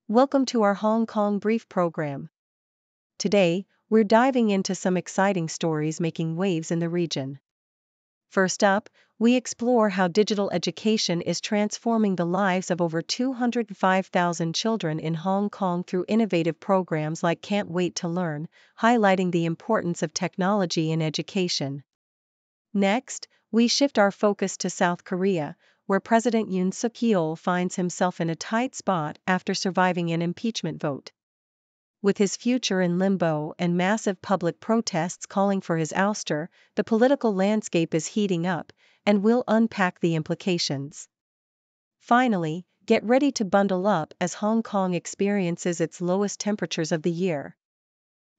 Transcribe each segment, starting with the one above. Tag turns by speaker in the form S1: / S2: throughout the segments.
S1: Welcome to our Hong Kong Brief program. Today, we're diving into some exciting stories making waves in the region. First up, we explore how digital education is transforming the lives of over 205,000 children in Hong Kong through innovative programs like Can't Wait to Learn, highlighting the importance of technology in education. Next, we shift our focus to South Korea, where President Yoon Suk-yeol finds himself in a tight spot after surviving an impeachment vote. With his future in limbo and massive public protests calling for his ouster, the political landscape is heating up, and we'll unpack the implications. Finally, get ready to bundle up as Hong Kong experiences its lowest temperatures of the year.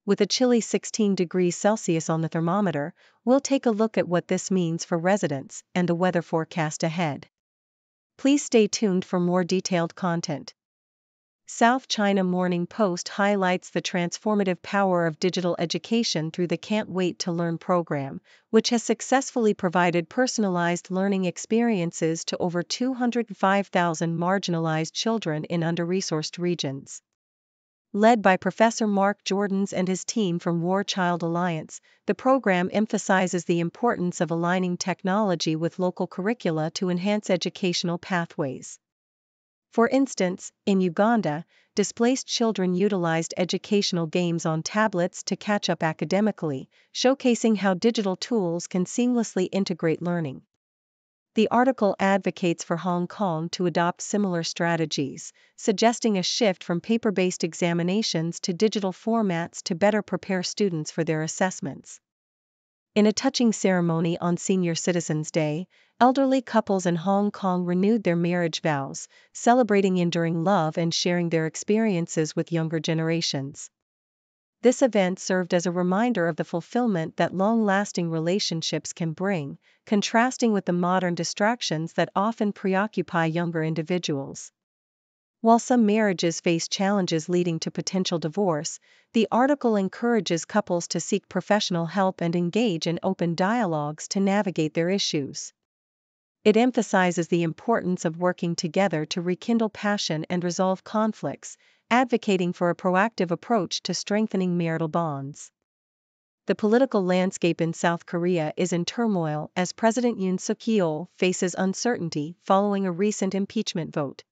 S1: With a chilly 16 degrees Celsius on the thermometer, we'll take a look at what this means for residents and the weather forecast ahead. Please stay tuned for more detailed content. South China Morning Post highlights the transformative power of digital education through the Can't Wait to Learn program, which has successfully provided personalized learning experiences to over 205,000 marginalized children in under-resourced regions. Led by Professor Mark Jordans and his team from War Child Alliance, the program emphasizes the importance of aligning technology with local curricula to enhance educational pathways. For instance, in Uganda, displaced children utilized educational games on tablets to catch up academically, showcasing how digital tools can seamlessly integrate learning. The article advocates for Hong Kong to adopt similar strategies, suggesting a shift from paper-based examinations to digital formats to better prepare students for their assessments. In a touching ceremony on Senior Citizens' Day, elderly couples in Hong Kong renewed their marriage vows, celebrating enduring love and sharing their experiences with younger generations. This event served as a reminder of the fulfillment that long-lasting relationships can bring, contrasting with the modern distractions that often preoccupy younger individuals. While some marriages face challenges leading to potential divorce, the article encourages couples to seek professional help and engage in open dialogues to navigate their issues. It emphasizes the importance of working together to rekindle passion and resolve conflicts, advocating for a proactive approach to strengthening marital bonds. The political landscape in South Korea is in turmoil as President Yoon Suk-yeol faces uncertainty following a recent impeachment vote.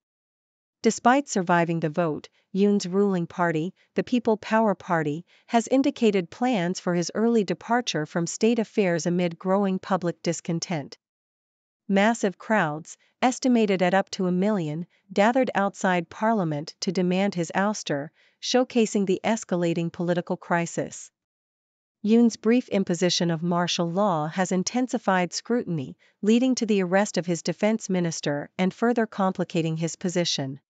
S1: Despite surviving the vote, Yoon's ruling party, the People Power Party, has indicated plans for his early departure from state affairs amid growing public discontent. Massive crowds, estimated at up to 1 million, gathered outside Parliament to demand his ouster, showcasing the escalating political crisis. Yoon's brief imposition of martial law has intensified scrutiny, leading to the arrest of his defense minister and further complicating his position.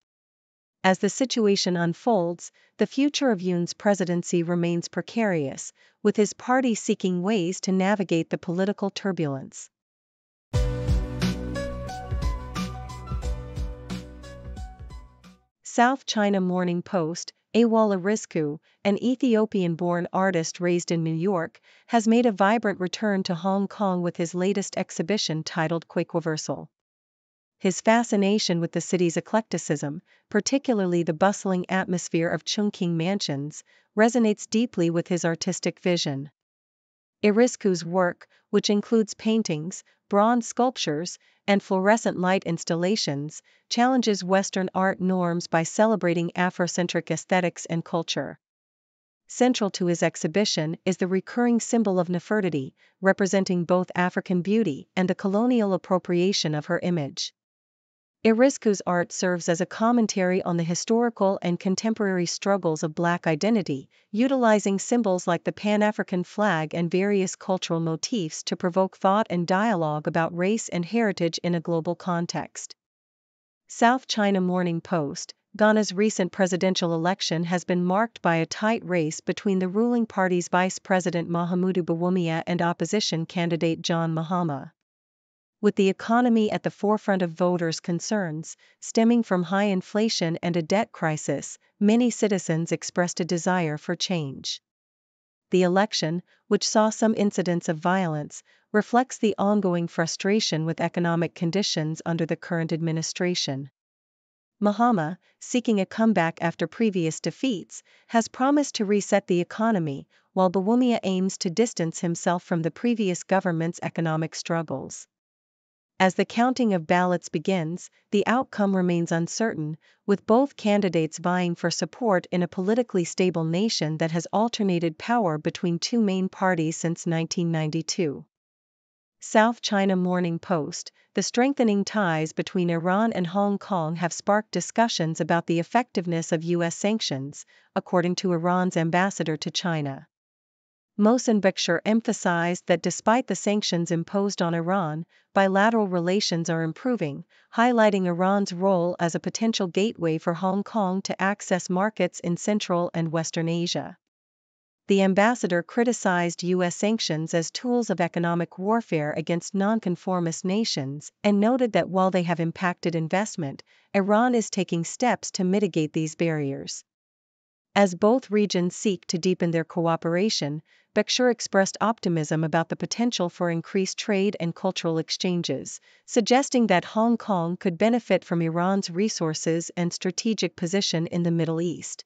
S1: As the situation unfolds, the future of Yoon's presidency remains precarious, with his party seeking ways to navigate the political turbulence. South China Morning Post, Awal Arisku, an Ethiopian-born artist raised in New York, has made a vibrant return to Hong Kong with his latest exhibition titled Quakeversal. His fascination with the city's eclecticism, particularly the bustling atmosphere of Chungking mansions, resonates deeply with his artistic vision. Irisku's work, which includes paintings, bronze sculptures, and fluorescent light installations, challenges Western art norms by celebrating Afrocentric aesthetics and culture. Central to his exhibition is the recurring symbol of Nefertiti, representing both African beauty and the colonial appropriation of her image. Irisku's art serves as a commentary on the historical and contemporary struggles of Black identity, utilizing symbols like the Pan-African flag and various cultural motifs to provoke thought and dialogue about race and heritage in a global context. South China Morning Post, Ghana's recent presidential election has been marked by a tight race between the ruling party's Vice President Mahamudu Bawumia and opposition candidate John Mahama. With the economy at the forefront of voters' concerns, stemming from high inflation and a debt crisis, many citizens expressed a desire for change. The election, which saw some incidents of violence, reflects the ongoing frustration with economic conditions under the current administration. Mahama, seeking a comeback after previous defeats, has promised to reset the economy, while Bawumia aims to distance himself from the previous government's economic struggles. As the counting of ballots begins, the outcome remains uncertain, with both candidates vying for support in a politically stable nation that has alternated power between two main parties since 1992. South China Morning Post: the strengthening ties between Iran and Hong Kong have sparked discussions about the effectiveness of U.S. sanctions, according to Iran's ambassador to China. Mohsen Bakhtir emphasized that despite the sanctions imposed on Iran, bilateral relations are improving, highlighting Iran's role as a potential gateway for Hong Kong to access markets in Central and Western Asia. The ambassador criticized U.S. sanctions as tools of economic warfare against nonconformist nations and noted that while they have impacted investment, Iran is taking steps to mitigate these barriers. As both regions seek to deepen their cooperation, Bakhtir expressed optimism about the potential for increased trade and cultural exchanges, suggesting that Hong Kong could benefit from Iran's resources and strategic position in the Middle East.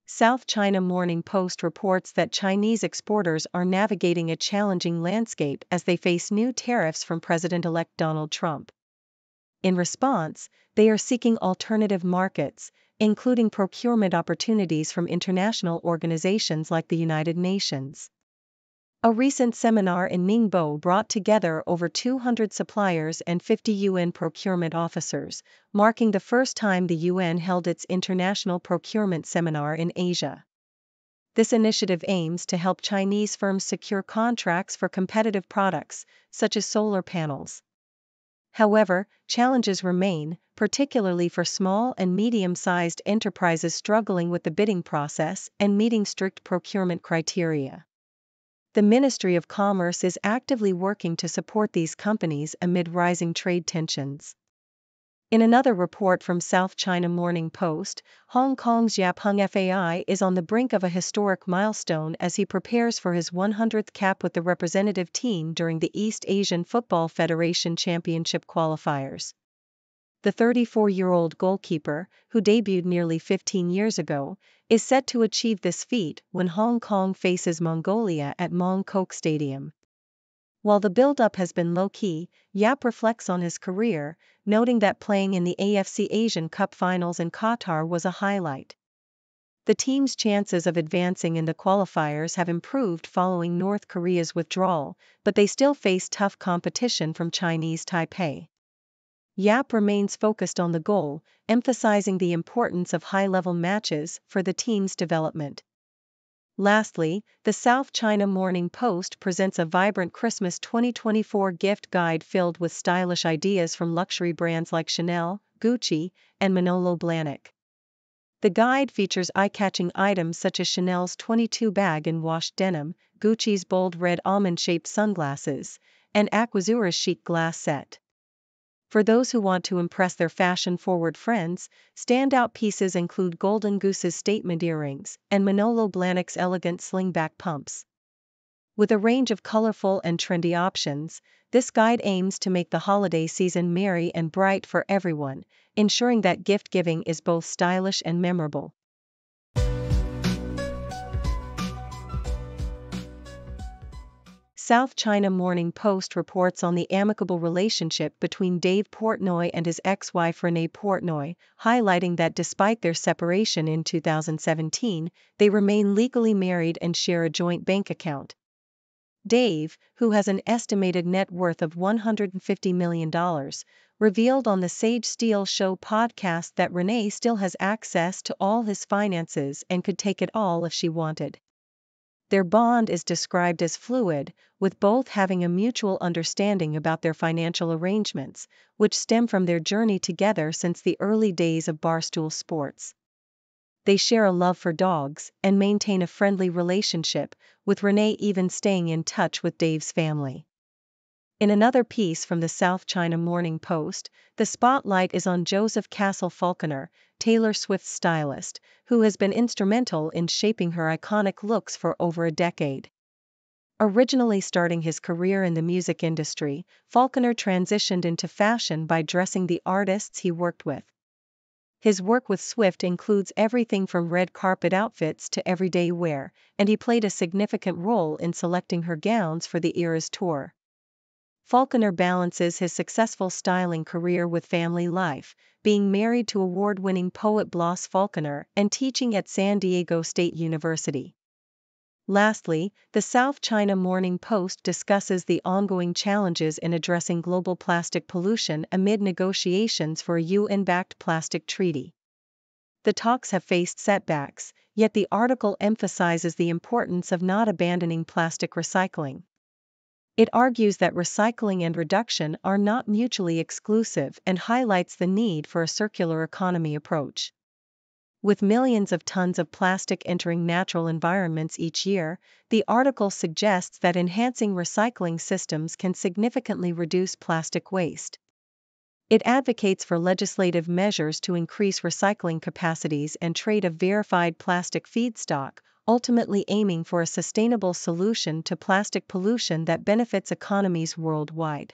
S1: South China Morning Post reports that Chinese exporters are navigating a challenging landscape as they face new tariffs from President-elect Donald Trump. In response, they are seeking alternative markets, including procurement opportunities from international organizations like the United Nations. A recent seminar in Ningbo brought together over 200 suppliers and 50 UN procurement officers, marking the first time the UN held its international procurement seminar in Asia. This initiative aims to help Chinese firms secure contracts for competitive products, such as solar panels. However, challenges remain, particularly for small and medium-sized enterprises struggling with the bidding process and meeting strict procurement criteria. The Ministry of Commerce is actively working to support these companies amid rising trade tensions. In another report from South China Morning Post, Hong Kong's Yap Hung Fai is on the brink of a historic milestone as he prepares for his 100th cap with the representative team during the East Asian Football Federation Championship qualifiers. The 34-year-old goalkeeper, who debuted nearly 15 years ago, is set to achieve this feat when Hong Kong faces Mongolia at Mong Kok Stadium. While the build-up has been low-key, Yap reflects on his career, noting that playing in the AFC Asian Cup finals in Qatar was a highlight. The team's chances of advancing in the qualifiers have improved following North Korea's withdrawal, but they still face tough competition from Chinese Taipei. Yap remains focused on the goal, emphasizing the importance of high-level matches for the team's development. Lastly, the South China Morning Post presents a vibrant Christmas 2024 gift guide filled with stylish ideas from luxury brands like Chanel, Gucci, and Manolo Blahnik. The guide features eye-catching items such as Chanel's 22 bag in washed denim, Gucci's bold red almond-shaped sunglasses, and Aquazura's chic glass set. For those who want to impress their fashion-forward friends, standout pieces include Golden Goose's statement earrings and Manolo Blahnik's elegant slingback pumps. With a range of colorful and trendy options, this guide aims to make the holiday season merry and bright for everyone, ensuring that gift-giving is both stylish and memorable. South China Morning Post reports on the amicable relationship between Dave Portnoy and his ex-wife Renee Portnoy, highlighting that despite their separation in 2017, they remain legally married and share a joint bank account. Dave, who has an estimated net worth of $150 million, revealed on the Sage Steele Show podcast that Renee still has access to all his finances and could take it all if she wanted. Their bond is described as fluid, with both having a mutual understanding about their financial arrangements, which stem from their journey together since the early days of Barstool Sports. They share a love for dogs and maintain a friendly relationship, with Renee even staying in touch with Dave's family. In another piece from the South China Morning Post, the spotlight is on Joseph Castle Falconer, Taylor Swift's stylist, who has been instrumental in shaping her iconic looks for over a decade. Originally starting his career in the music industry, Falconer transitioned into fashion by dressing the artists he worked with. His work with Swift includes everything from red carpet outfits to everyday wear, and he played a significant role in selecting her gowns for the era's tour. Falconer balances his successful styling career with family life, being married to award-winning poet Blas Falconer and teaching at San Diego State University. Lastly, the South China Morning Post discusses the ongoing challenges in addressing global plastic pollution amid negotiations for a UN-backed plastic treaty. The talks have faced setbacks, yet the article emphasizes the importance of not abandoning plastic recycling. It argues that recycling and reduction are not mutually exclusive and highlights the need for a circular economy approach. With millions of tons of plastic entering natural environments each year, the article suggests that enhancing recycling systems can significantly reduce plastic waste. It advocates for legislative measures to increase recycling capacities and trade of verified plastic feedstock, ultimately aiming for a sustainable solution to plastic pollution that benefits economies worldwide.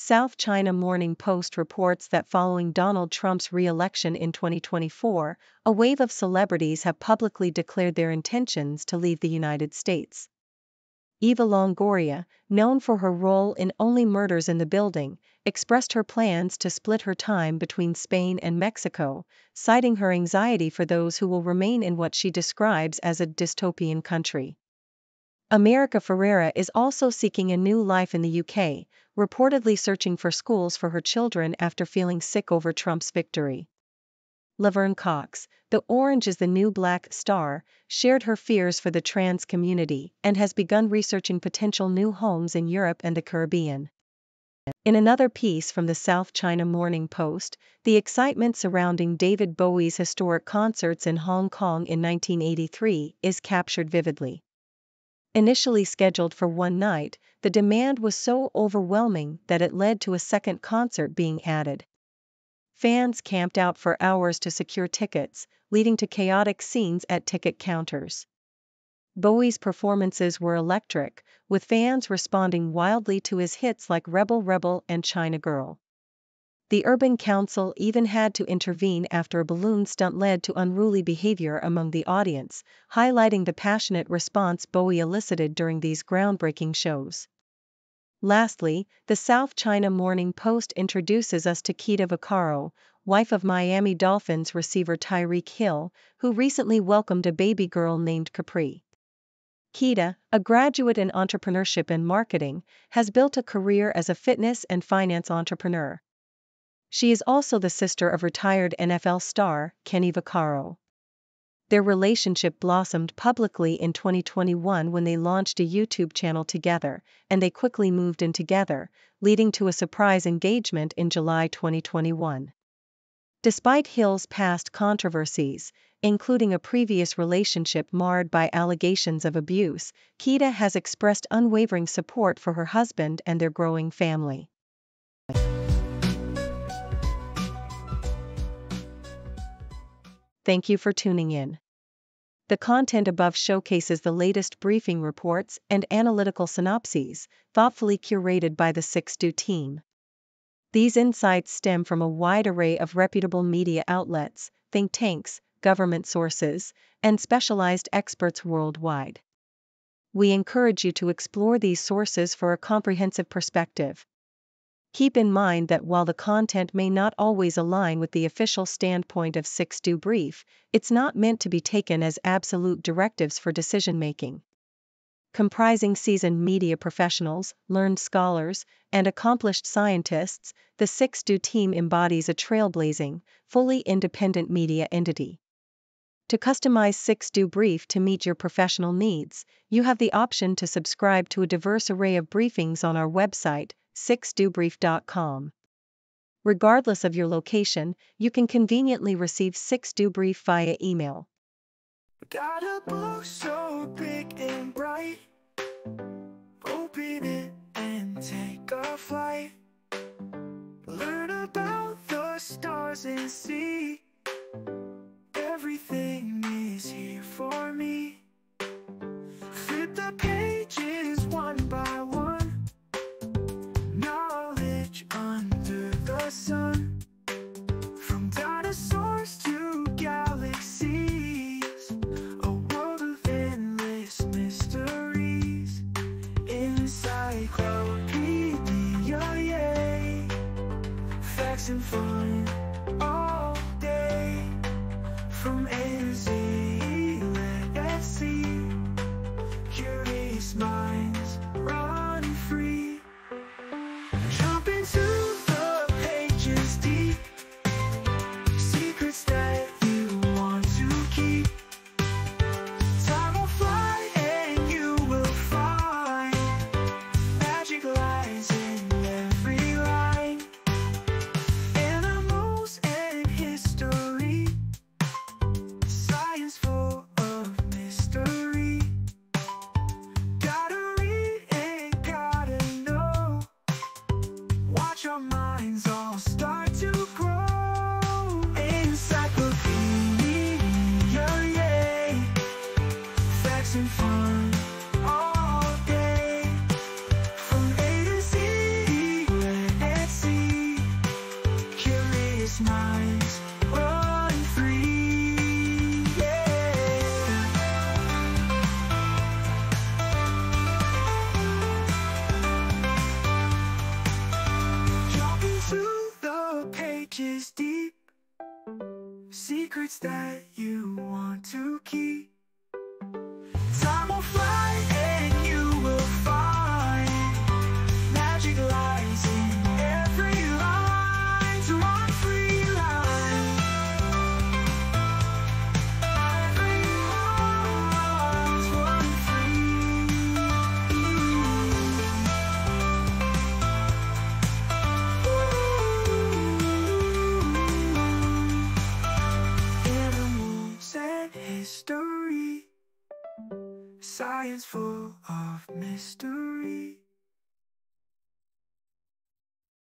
S1: South China Morning Post reports that following Donald Trump's re-election in 2024, a wave of celebrities have publicly declared their intentions to leave the United States. Eva Longoria, known for her role in Only Murders in the Building, expressed her plans to split her time between Spain and Mexico, citing her anxiety for those who will remain in what she describes as a dystopian country. America Ferrera is also seeking a new life in the UK, reportedly searching for schools for her children after feeling sick over Trump's victory. Laverne Cox, the Orange is the New Black star, shared her fears for the trans community and has begun researching potential new homes in Europe and the Caribbean. In another piece from the South China Morning Post, the excitement surrounding David Bowie's historic concerts in Hong Kong in 1983 is captured vividly. Initially scheduled for one night, the demand was so overwhelming that it led to a second concert being added. Fans camped out for hours to secure tickets, leading to chaotic scenes at ticket counters. Bowie's performances were electric, with fans responding wildly to his hits like Rebel Rebel and China Girl. The Urban Council even had to intervene after a balloon stunt led to unruly behavior among the audience, highlighting the passionate response Bowie elicited during these groundbreaking shows. Lastly, the South China Morning Post introduces us to Kita Vaccaro, wife of Miami Dolphins receiver Tyreek Hill, who recently welcomed a baby girl named Capri. Kita, a graduate in entrepreneurship and marketing, has built a career as a fitness and finance entrepreneur. She is also the sister of retired NFL star Kenny Vaccaro. Their relationship blossomed publicly in 2021 when they launched a YouTube channel together, and they quickly moved in together, leading to a surprise engagement in July 2021. Despite Hill's past controversies, including a previous relationship marred by allegations of abuse, Kita has expressed unwavering support for her husband and their growing family. Thank you for tuning in. The content above showcases the latest briefing reports and analytical synopses, thoughtfully curated by the 6Do team. These insights stem from a wide array of reputable media outlets, think tanks, government sources, and specialized experts worldwide. We encourage you to explore these sources for a comprehensive perspective. Keep in mind that while the content may not always align with the official standpoint of 6Do Brief, it's not meant to be taken as absolute directives for decision-making. Comprising seasoned media professionals, learned scholars, and accomplished scientists, the 6Do team embodies a trailblazing, fully independent media entity. To customize 6Do Brief to meet your professional needs, you have the option to subscribe to a diverse array of briefings on our website, 6dobrief.com. Regardless of your location, you can conveniently receive 6Do Brief via email.
S2: Got a book so big and bright, open it and take a flight. Learn about the stars and see everything under the sun. From dinosaurs to galaxies, a world of endless mysteries. Encyclopedia, yay! Facts and fun all day. From A to Z, let's see. Curious minds run free. Jump into the pages deep. Secrets that you want to keep. Time will fly and you will find magic lies in every line. Animals and history. Science full of mystery. Gotta read and gotta know. Watch our minds all start to grow. Encyclopedia, yay! Facts and fun all day. From A to Z, let's see. Curious minds run free, yeah. Jump into the pages deep. Secrets that you want to keep. Time will fly and you will find magic lies in every line. To run free line. Every line to run Animals and history. Science full of mystery.